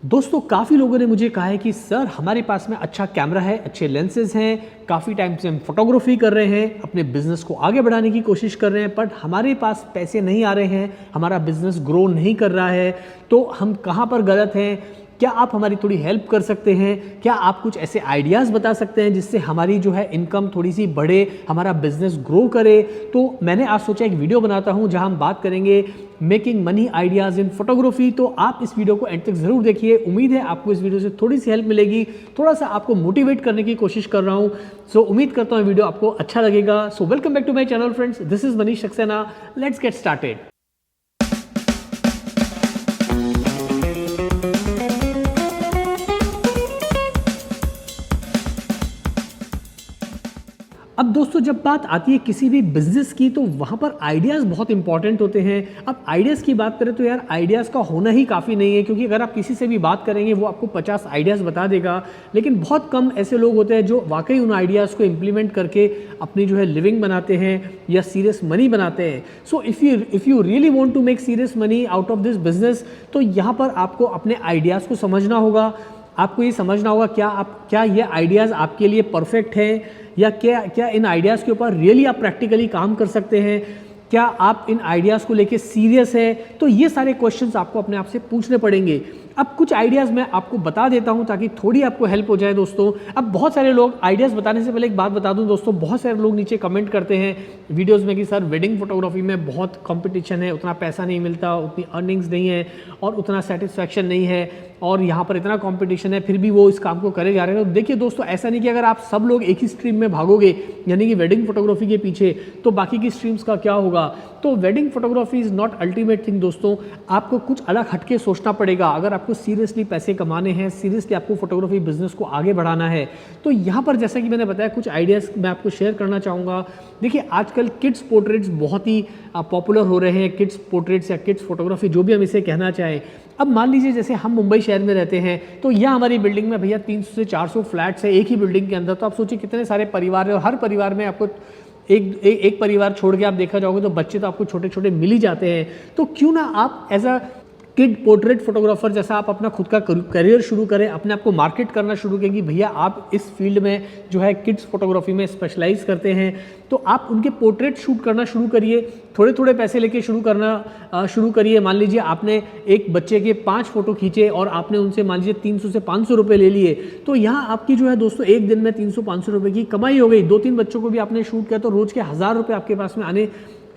दोस्तों काफ़ी लोगों ने मुझे कहा है कि सर हमारे पास में अच्छा कैमरा है, अच्छे लेंसेज हैं, काफ़ी टाइम से हम फोटोग्राफी कर रहे हैं, अपने बिजनेस को आगे बढ़ाने की कोशिश कर रहे हैं, बट हमारे पास पैसे नहीं आ रहे हैं, हमारा बिजनेस ग्रो नहीं कर रहा है, तो हम कहाँ पर गलत हैं? क्या आप हमारी थोड़ी हेल्प कर सकते हैं? क्या आप कुछ ऐसे आइडियाज़ बता सकते हैं जिससे हमारी जो है इनकम थोड़ी सी बढ़े, हमारा बिजनेस ग्रो करे? तो मैंने आज सोचा एक वीडियो बनाता हूं जहां हम बात करेंगे making money ideas in photography. तो आप इस वीडियो को एंड तक ज़रूर देखिए। उम्मीद है आपको इस वीडियो से थोड़ी सी हेल्प मिलेगी, थोड़ा सा आपको मोटिवेट करने की कोशिश कर रहा हूँ। सो उम्मीद करता हूँ वीडियो आपको अच्छा लगेगा। So welcome back to my channel friends, this is Manish Saxena. Let's get started. अब दोस्तों जब बात आती है किसी भी बिजनेस की तो वहाँ पर आइडियाज़ बहुत इंपॉर्टेंट होते हैं। अब आइडियाज़ की बात करें तो यार आइडियाज़ का होना ही काफ़ी नहीं है, क्योंकि अगर आप किसी से भी बात करेंगे वो आपको 50 आइडियाज़ बता देगा, लेकिन बहुत कम ऐसे लोग होते हैं जो वाकई उन आइडियाज़ को इम्प्लीमेंट करके अपनी जो है लिविंग बनाते हैं या सीरियस मनी बनाते हैं। So if you really want to make serious money out of this business, तो यहाँ पर आपको अपने आइडियाज़ को समझना होगा। आपको ये समझना होगा क्या ये आइडियाज़ आपके लिए परफेक्ट हैं, या क्या इन आइडियाज़ के ऊपर रियली आप प्रैक्टिकली काम कर सकते हैं, क्या आप इन आइडियाज़ को लेके सीरियस है। तो ये सारे क्वेश्चंस आपको अपने आप से पूछने पड़ेंगे। अब कुछ आइडियाज़ मैं आपको बता देता हूं ताकि थोड़ी आपको हेल्प हो जाए दोस्तों। अब बहुत सारे लोग, आइडियाज़ बताने से पहले एक बात बता दूं दोस्तों, बहुत सारे लोग नीचे कमेंट करते हैं वीडियोस में कि सर वेडिंग फोटोग्राफी में बहुत कंपटीशन है, उतना पैसा नहीं मिलता, उतनी अर्निंग्स नहीं है और उतना सेटिस्फैक्शन नहीं है, और यहाँ पर इतना कंपटीशन है, फिर भी वो इस काम को करे जा रहे हैं। तो देखिए दोस्तों, ऐसा नहीं कि अगर आप सब लोग एक ही स्ट्रीम में भागोगे, यानी कि वेडिंग फोटोग्राफी के पीछे, तो बाकी की स्ट्रीम्स का क्या होगा। तो wedding photography is not ultimate thing दोस्तों। आपको कुछ अलग हटके सोचना पड़ेगा अगर आपको सीरियसली पैसे कमाने हैं, सीरियसली आपको फोटोग्राफी बिजनेस को आगे बढ़ाना है। तो यहाँ पर जैसा कि मैंने बताया, कुछ आइडियाज़ मैं आपको शेयर करना चाहूँगा। देखिए आजकल किड्स पोर्ट्रेट्स बहुत ही पॉपुलर हो रहे हैं, किड्स पोर्ट्रेट्स या किड्स फोटोग्राफी जो भी हम इसे कहना चाहें। अब मान लीजिए जैसे हम मुंबई शहर में रहते हैं, तो यहाँ हमारी बिल्डिंग में भैया 300 से 400 फ्लैट्स है एक ही बिल्डिंग के अंदर। तो आप सोचिए कितने सारे परिवार है, और हर परिवार में आपको एक परिवार छोड़ के आप देखा जाओगे तो बच्चे तो आपको छोटे छोटे मिल ही जाते हैं। तो क्यों ना आप as a kid portrait photographer जैसा आप अपना खुद का करियर शुरू करें, अपने आप को मार्केट करना शुरू करें कि भैया आप इस फील्ड में जो है किड्स फोटोग्राफी में स्पेशलाइज करते हैं, तो आप उनके पोर्ट्रेट शूट करना शुरू करिए। थोड़े थोड़े पैसे लेके शुरू करिए। मान लीजिए आपने एक बच्चे के 5 फोटो खींचे और आपने उनसे मान लीजिए 300 से 500 रुपये ले लिए, तो यहाँ आपकी जो है दोस्तों एक दिन में 300-500 रुपये की कमाई हो गई। 2-3 बच्चों को भी आपने शूट किया तो रोज़ के 1000 रुपये आपके पास में आने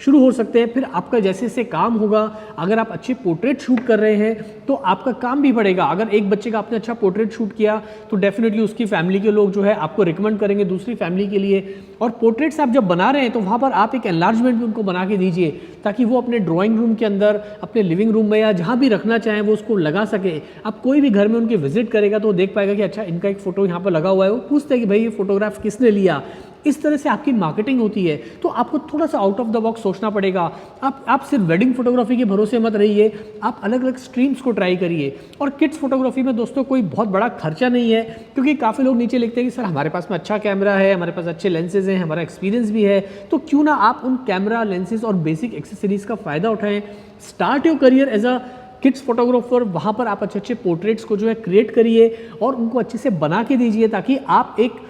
शुरू हो सकते हैं। फिर आपका जैसे जैसे काम होगा, अगर आप अच्छे पोर्ट्रेट शूट कर रहे हैं तो आपका काम भी बढ़ेगा। अगर एक बच्चे का आपने अच्छा पोर्ट्रेट शूट किया तो डेफिनेटली उसकी फैमिली के लोग जो है आपको रिकमेंड करेंगे दूसरी फैमिली के लिए। और पोर्ट्रेट्स आप जब बना रहे हैं तो वहाँ पर आप एक एनलार्जमेंट भी उनको बना के दीजिए, ताकि वो अपने ड्राइंग रूम के अंदर, अपने लिविंग रूम में या जहाँ भी रखना चाहें वो उसको लगा सके। अब कोई भी घर में उनके विजिट करेगा तो देख पाएगा कि अच्छा इनका एक फ़ोटो यहाँ पर लगा हुआ है, वो पूछते हैं कि भाई ये फोटोग्राफ किसने लिया। इस तरह से आपकी मार्केटिंग होती है। तो आपको थोड़ा सा आउट ऑफ द बॉक्स सोचना पड़ेगा। आप सिर्फ वेडिंग फोटोग्राफी के भरोसे मत रहिए, आप अलग अलग स्ट्रीम्स को ट्राई करिए। और किड्स फोटोग्राफी में दोस्तों कोई बहुत बड़ा खर्चा नहीं है, क्योंकि काफ़ी लोग नीचे लिखते हैं कि सर हमारे पास में अच्छा कैमरा है, हमारे पास अच्छे लेंसेज हैं, हमारा एक्सपीरियंस भी है, तो क्यों ना आप उन कैमरा, लेंसेज और बेसिक एक्सेसरीज का फ़ायदा उठाएं। Start your career as a kids photographer. वहाँ पर आप अच्छे अच्छे पोर्ट्रेट्स को जो है क्रिएट करिए और उनको अच्छे से बना के दीजिए, ताकि आप एक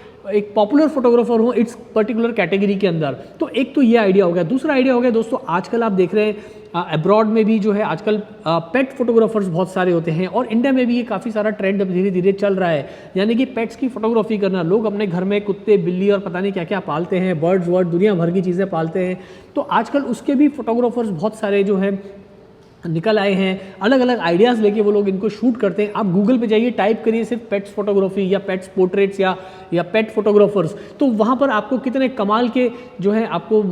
पॉपुलर फोटोग्राफर हो इट्स पर्टिकुलर कैटेगरी के अंदर। तो एक तो ये आइडिया हो गया। दूसरा आइडिया हो गया दोस्तों, आजकल आप देख रहे हैं अब्रॉड में भी जो है आजकल पेट फोटोग्राफर्स बहुत सारे होते हैं, और इंडिया में भी ये काफ़ी सारा ट्रेंड अब धीरे धीरे चल रहा है, यानी कि पेट्स की फोटोग्राफी करना। लोग अपने घर में कुत्ते, बिल्ली और पता नहीं क्या क्या पालते हैं, बर्ड्स वर्ड दुनिया भर की चीज़ें पालते हैं। तो आजकल उसके भी फोटोग्राफर्स बहुत सारे जो है निकल आए हैं, अलग अलग आइडियाज़ लेके वो लोग इनको शूट करते हैं। आप गूगल पे जाइए, टाइप करिए सिर्फ पेट्स फोटोग्राफी या पेट्स पोर्ट्रेट्स या पेट फोटोग्राफर्स, तो वहाँ पर आपको कितने कमाल के जो है आपको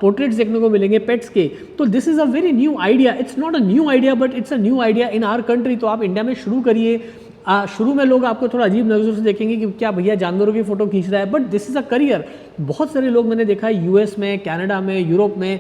पोर्ट्रेट्स देखने को मिलेंगे पेट्स के। तो this is a very new idea. It's not a new idea but it's a new idea in our country. तो आप इंडिया में शुरू करिए। शुरू में लोग आपको थोड़ा अजीब नज़रों से देखेंगे कि क्या भैया जानवरों की फ़ोटो खींच रहा है, but this is a career. बहुत सारे लोग मैंने देखा है यूएस में, कनाडा में, यूरोप में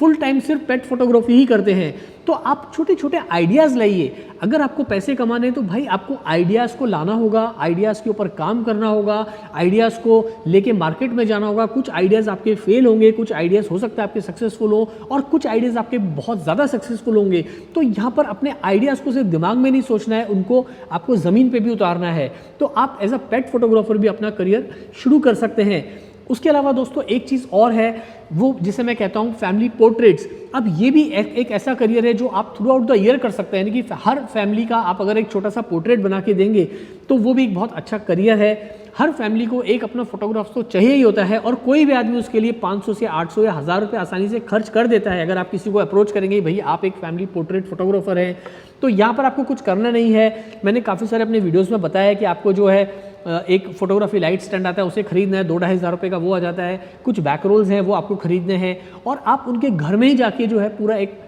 फुल टाइम सिर्फ पेट फोटोग्राफी ही करते हैं। तो आप छोटे छोटे आइडियाज़ लाइए। अगर आपको पैसे कमाने हैं तो भाई आपको आइडियाज़ को लाना होगा, आइडियाज़ के ऊपर काम करना होगा, आइडियाज़ को लेके मार्केट में जाना होगा। कुछ आइडियाज़ आपके फेल होंगे, कुछ आइडियाज़ हो सकता है आपके सक्सेसफुल हो, और कुछ आइडियाज़ आपके बहुत ज़्यादा सक्सेसफुल होंगे। तो यहाँ पर अपने आइडियाज़ को सिर्फ दिमाग में नहीं सोचना है, उनको आपको ज़मीन पे भी उतारना है। तो आप एज अ पेट फोटोग्राफर भी अपना करियर शुरू कर सकते हैं। उसके अलावा दोस्तों एक चीज़ और है, वो जिसे मैं कहता हूँ फैमिली पोर्ट्रेट्स। अब ये भी एक ऐसा करियर है जो आप थ्रू आउट द ईयर कर सकते हैं, यानी कि हर फैमिली का आप अगर एक छोटा सा पोर्ट्रेट बना के देंगे तो वो भी एक बहुत अच्छा करियर है। हर फैमिली को एक अपना फोटोग्राफ तो चाहिए ही होता है, और कोई भी आदमी उसके लिए 500 से 800 या 1000 रुपये आसानी से खर्च कर देता है। अगर आप किसी को अप्रोच करेंगे भाई आप एक फैमिली पोर्ट्रेट फोटोग्राफर हैं, तो यहाँ पर आपको कुछ करना नहीं है। मैंने काफ़ी सारे अपने वीडियोज़ में बताया है कि आपको जो है एक फोटोग्राफी लाइट स्टैंड आता है, उसे खरीदना है, 2-2.5 हज़ार रुपये का वो आ जाता है। कुछ बैक रोल्स हैं वो आपको खरीदने हैं, और आप उनके घर में ही जाके जो है पूरा एक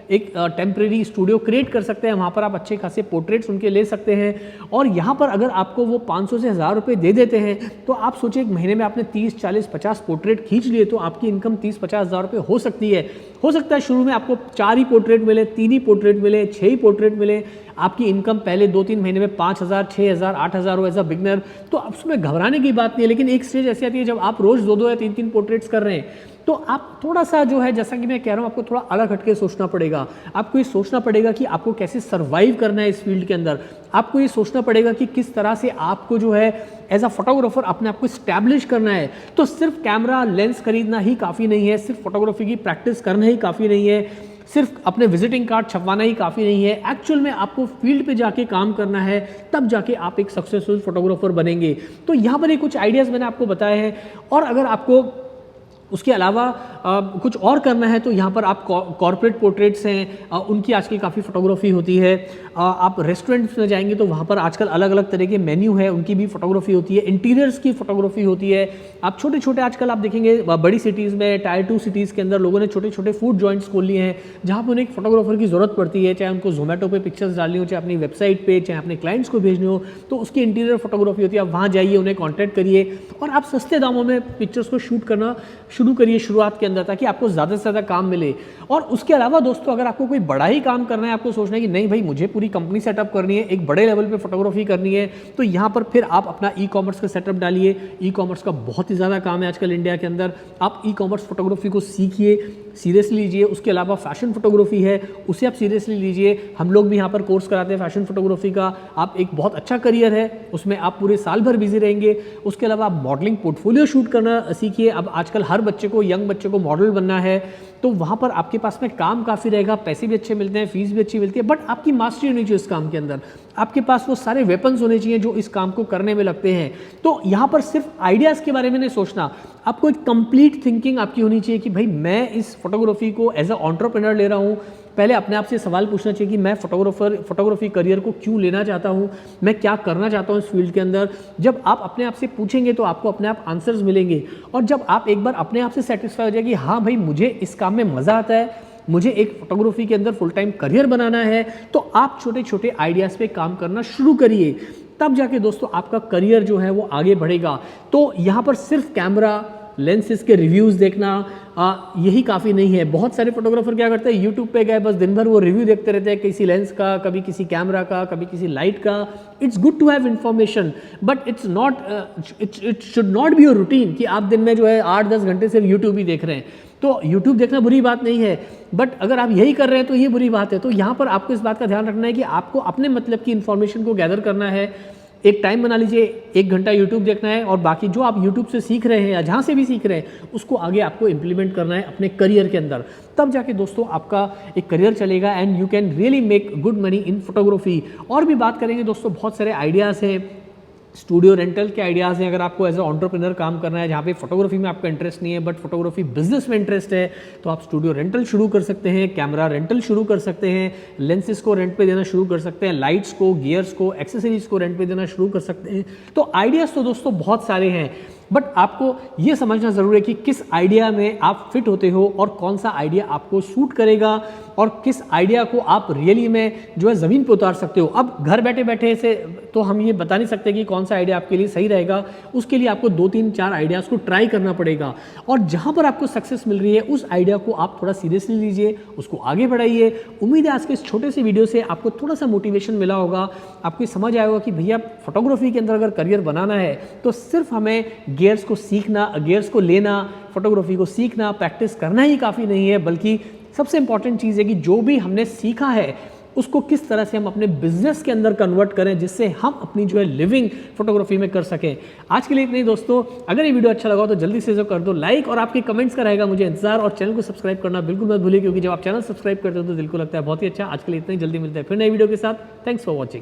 टेम्प्रेरी स्टूडियो क्रिएट कर सकते हैं। वहाँ पर आप अच्छे खासे पोर्ट्रेट्स उनके ले सकते हैं। और यहाँ पर अगर आपको वो 500 से 1000 रुपये दे देते हैं तो आप सोचिए एक महीने में आपने 30, 40, 50 पोर्ट्रेट खींच लिए तो आपकी इनकम 30-50 हज़ार रुपये हो सकती है। हो सकता है शुरू में आपको 4 ही पोर्ट्रेट मिले, 3 ही पोर्ट्रेट मिले, 6 ही पोर्ट्रेट मिले, आपकी इनकम पहले 2-3 महीने में 5000, 6000, 8000 हो एज अ बिगनर, तो अब उसमें घबराने की बात नहीं है। लेकिन एक स्टेज ऐसी आती है जब आप रोज 2-2 या 3-3 पोर्ट्रेट्स कर रहे हैं, तो आप थोड़ा सा जो है, जैसा कि मैं कह रहा हूँ, आपको थोड़ा अलग हटके सोचना पड़ेगा। आपको ये सोचना पड़ेगा कि आपको कैसे सर्वाइव करना है इस फील्ड के अंदर। आपको ये सोचना पड़ेगा कि किस तरह से आपको जो है एज अ फोटोग्राफर अपने आप को स्टैब्लिश करना है। तो सिर्फ कैमरा लेंस खरीदना ही काफ़ी नहीं है, सिर्फ फोटोग्राफी की प्रैक्टिस करना ही काफ़ी नहीं है, सिर्फ अपने विजिटिंग कार्ड छपवाना ही काफ़ी नहीं है। एक्चुअल में आपको फील्ड पे जाके काम करना है, तब जाके आप एक सक्सेसफुल फोटोग्राफर बनेंगे। तो यहाँ पर ये कुछ आइडियाज़ मैंने आपको बताए हैं। और अगर आपको उसके अलावा कुछ और करना है तो यहाँ पर आप कॉर्पोरेट पोर्ट्रेट्स हैं, उनकी आजकल काफ़ी फोटोग्राफी होती है। आप रेस्टोरेंट्स में जाएंगे तो वहाँ पर आजकल अलग अलग तरह के मेन्यू है, उनकी भी फोटोग्राफी होती है। इंटीरियर्स की फोटोग्राफी होती है। आप छोटे छोटे आजकल आप देखेंगे बड़ी सिटीज़ में, टायर 2 सिटीज़ के अंदर लोगों ने छोटे छोटे फूड जॉइंट्स खोल लिए हैं, जहाँ पर उन्हें एक फोटोग्राफर की ज़रूरत पड़ती है। चाहे उनको जोमेटो पे पिक्चर्स डालनी हो, चाहे अपनी वेबसाइट पे, चाहे अपने क्लाइंट्स को भेजनी हो, तो उसकी इंटीरियर फोटोग्राफी होती है। आप वहाँ जाइए, उन्हें कॉन्टैक्ट करिए और आप सस्ते दामों में पिक्चर्स को शूट करना शुरू करिए शुरुआत के अंदर, ताकि आपको ज़्यादा से ज़्यादा काम मिले। और उसके अलावा दोस्तों, अगर आपको कोई बड़ा ही काम करना है, आपको सोचना है कि नहीं भाई मुझे पूरी कंपनी सेटअप करनी है, एक बड़े लेवल पे फोटोग्राफी करनी है, तो यहाँ पर फिर आप अपना ई-कॉमर्स का सेटअप डालिए। ई-कॉमर्स का बहुत ही ज़्यादा काम है आजकल इंडिया के अंदर। आप ई-कॉमर्स फोटोग्राफी को सीखिए, सीरियसली लीजिए। उसके अलावा फैशन फोटोग्राफी है, उसे आप सीरियसली लीजिए। हम लोग भी यहाँ पर कोर्स कराते हैं फैशन फोटोग्राफी का। आप एक बहुत अच्छा करियर है, उसमें आप पूरे साल भर बिजी रहेंगे। उसके अलावा आप मॉडलिंग पोर्टफोलियो शूट करना सीखिए। अब आजकल हर बच्चे को, यंग बच्चे को मॉडल बनना है, तो वहाँ पर आपके पास में काम काफ़ी रहेगा, पैसे भी अच्छे मिलते हैं, फीस भी अच्छी मिलती है, बट आपकी मास्टरी होनी चाहिए इस काम के अंदर। आपके पास वो सारे वेपन्स होने चाहिए जो इस काम को करने में लगते हैं। तो यहाँ पर सिर्फ आइडियाज़ के बारे में नहीं सोचना, आपको एक कंप्लीट थिंकिंग आपकी होनी चाहिए कि भाई मैं इस फोटोग्राफी को एज अ एंटरप्रेन्योर ले रहा हूँ। पहले अपने आप से सवाल पूछना चाहिए कि मैं फोटोग्राफी करियर को क्यों लेना चाहता हूँ, मैं क्या करना चाहता हूँ इस फील्ड के अंदर। जब आप अपने आप से पूछेंगे तो आपको अपने आप आंसर्स मिलेंगे। और जब आप एक बार अपने आप से सेटिस्फाई हो जाए कि हाँ भाई मुझे इस काम में मज़ा आता है, मुझे एक फोटोग्राफी के अंदर फुल टाइम करियर बनाना है, तो आप छोटे छोटे आइडियाज़ पे काम करना शुरू करिए। तब जाके दोस्तों आपका करियर जो है वो आगे बढ़ेगा। तो यहाँ पर सिर्फ कैमरा लेंसेज के रिव्यूज़ देखना यही काफ़ी नहीं है। बहुत सारे फोटोग्राफर क्या करते हैं, यूट्यूब पे गए बस दिन भर वो रिव्यू देखते रहते हैं, किसी लेंस का, कभी किसी कैमरा का, कभी किसी लाइट का। It's good to have information, but it's not, it should not be your routine कि आप दिन में जो है 8-10 घंटे सिर्फ यूट्यूब ही देख रहे हैं। तो यूट्यूब देखना बुरी बात नहीं है, बट अगर आप यही कर रहे हैं तो ये बुरी बात है। तो यहाँ पर आपको इस बात का ध्यान रखना है कि आपको अपने मतलब की इन्फॉर्मेशन को गैदर करना है। एक टाइम बना लीजिए, 1 घंटा यूट्यूब देखना है, और बाकी जो आप यूट्यूब से सीख रहे हैं या जहाँ से भी सीख रहे हैं उसको आगे आपको इम्प्लीमेंट करना है अपने करियर के अंदर। तब जाके दोस्तों आपका एक करियर चलेगा and you can really make good money in photography. और भी बात करेंगे दोस्तों, बहुत सारे आइडियाज़ हैं। स्टूडियो रेंटल के आइडियाज़ हैं। अगर आपको एज अ एंटरप्रेन्योर काम करना है, जहाँ पे फोटोग्राफी में आपका इंटरेस्ट नहीं है बट फोटोग्राफी बिजनेस में इंटरेस्ट है, तो आप स्टूडियो रेंटल शुरू कर सकते हैं, कैमरा रेंटल शुरू कर सकते हैं, लेंसेज को रेंट पे देना शुरू कर सकते हैं, लाइट्स को, गियर्स को, एक्सेसरीज को रेंट पे देना शुरू कर सकते हैं। तो आइडियाज़ तो दोस्तों बहुत सारे हैं। बट आपको ये समझना ज़रूरी है कि किस आइडिया में आप फिट होते हो और कौन सा आइडिया आपको सूट करेगा और किस आइडिया को आप रियली में जो है ज़मीन पे उतार सकते हो। अब घर बैठे बैठे से तो हम ये बता नहीं सकते कि कौन सा आइडिया आपके लिए सही रहेगा, उसके लिए आपको 2-3-4 आइडियाज़ को ट्राई करना पड़ेगा और जहाँ पर आपको सक्सेस मिल रही है उस आइडिया को आप थोड़ा सीरियसली लीजिए, उसको आगे बढ़ाइए। उम्मीद है आज के इस छोटे से वीडियो से आपको थोड़ा सा मोटिवेशन मिला होगा, आपको समझ आया होगा कि भैया फोटोग्राफी के अंदर अगर करियर बनाना है तो सिर्फ हमें गियर्स को सीखना, गियर्स को लेना, फोटोग्राफी को सीखना, प्रैक्टिस करना ही काफ़ी नहीं है, बल्कि सबसे इंपॉर्टेंट चीज़ है कि जो भी हमने सीखा है उसको किस तरह से हम अपने बिजनेस के अंदर कन्वर्ट करें जिससे हम अपनी जो है लिविंग फोटोग्राफी में कर सकें। आज के लिए इतना ही दोस्तों, अगर ये वीडियो अच्छा लगा तो जल्दी से कर दो लाइक और आपके कमेंट्स का रहेगा मुझे इंतजार, और चैनल को सब्सक्राइब करना बिल्कुल मत भूलिए क्योंकि जब आप चैनल सब्सक्राइब करते हो तो दिल को लगता है बहुत ही अच्छा। आज के लिए इतना ही, जल्दी मिलते हैं फिर नई वीडियो के साथ। Thanks for watching.